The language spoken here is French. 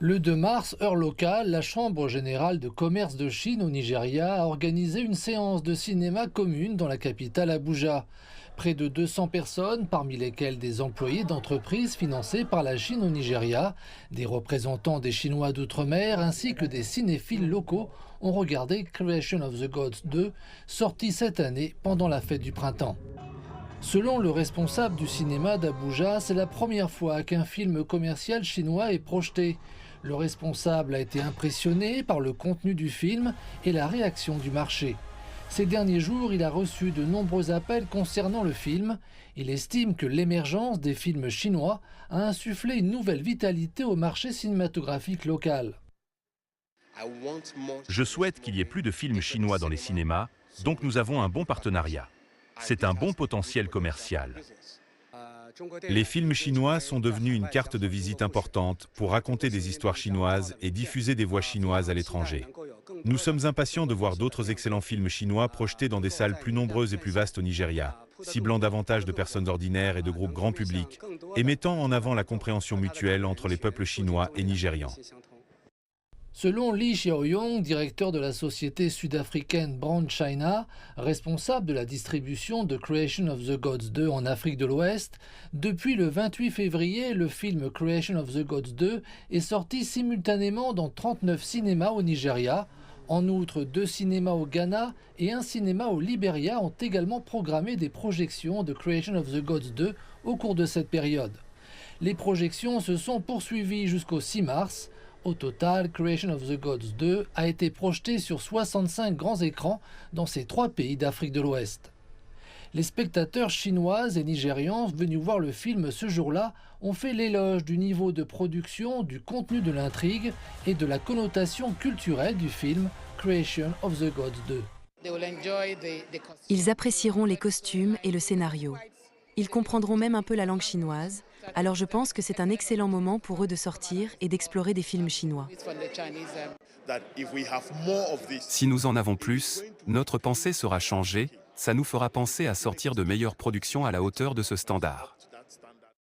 Le 2 mars, heure locale, la Chambre générale de commerce de Chine au Nigeria a organisé une séance de cinéma commune dans la capitale Abuja. Près de 200 personnes, parmi lesquelles des employés d'entreprises financées par la Chine au Nigeria, des représentants des Chinois d'outre-mer ainsi que des cinéphiles locaux, ont regardé Creation of the Gods 2, sorti cette année pendant la fête du printemps. Selon le responsable du cinéma d'Abuja, c'est la première fois qu'un film commercial chinois est projeté. Le responsable a été impressionné par le contenu du film et la réaction du marché. Ces derniers jours, il a reçu de nombreux appels concernant le film. Il estime que l'émergence des films chinois a insufflé une nouvelle vitalité au marché cinématographique local. Je souhaite qu'il y ait plus de films chinois dans les cinémas, donc nous avons un bon partenariat. C'est un bon potentiel commercial. Les films chinois sont devenus une carte de visite importante pour raconter des histoires chinoises et diffuser des voix chinoises à l'étranger. Nous sommes impatients de voir d'autres excellents films chinois projetés dans des salles plus nombreuses et plus vastes au Nigeria, ciblant davantage de personnes ordinaires et de groupes grand public, et mettant en avant la compréhension mutuelle entre les peuples chinois et nigérians. Selon Lee Xiaoyong, directeur de la société sud-africaine Brand China, responsable de la distribution de Creation of the Gods 2 en Afrique de l'Ouest, depuis le 28 février, le film Creation of the Gods 2 est sorti simultanément dans 39 cinémas au Nigeria. En outre, 2 cinémas au Ghana et un cinéma au Libéria ont également programmé des projections de Creation of the Gods 2 au cours de cette période. Les projections se sont poursuivies jusqu'au 6 mars. Au total, Creation of the Gods 2 a été projeté sur 65 grands écrans dans ces 3 pays d'Afrique de l'Ouest. Les spectateurs chinoises et nigérians venus voir le film ce jour-là ont fait l'éloge du niveau de production, du contenu de l'intrigue et de la connotation culturelle du film Creation of the Gods 2. Ils apprécieront les costumes et le scénario. Ils comprendront même un peu la langue chinoise, alors je pense que c'est un excellent moment pour eux de sortir et d'explorer des films chinois. Si nous en avons plus, notre pensée sera changée, ça nous fera penser à sortir de meilleures productions à la hauteur de ce standard.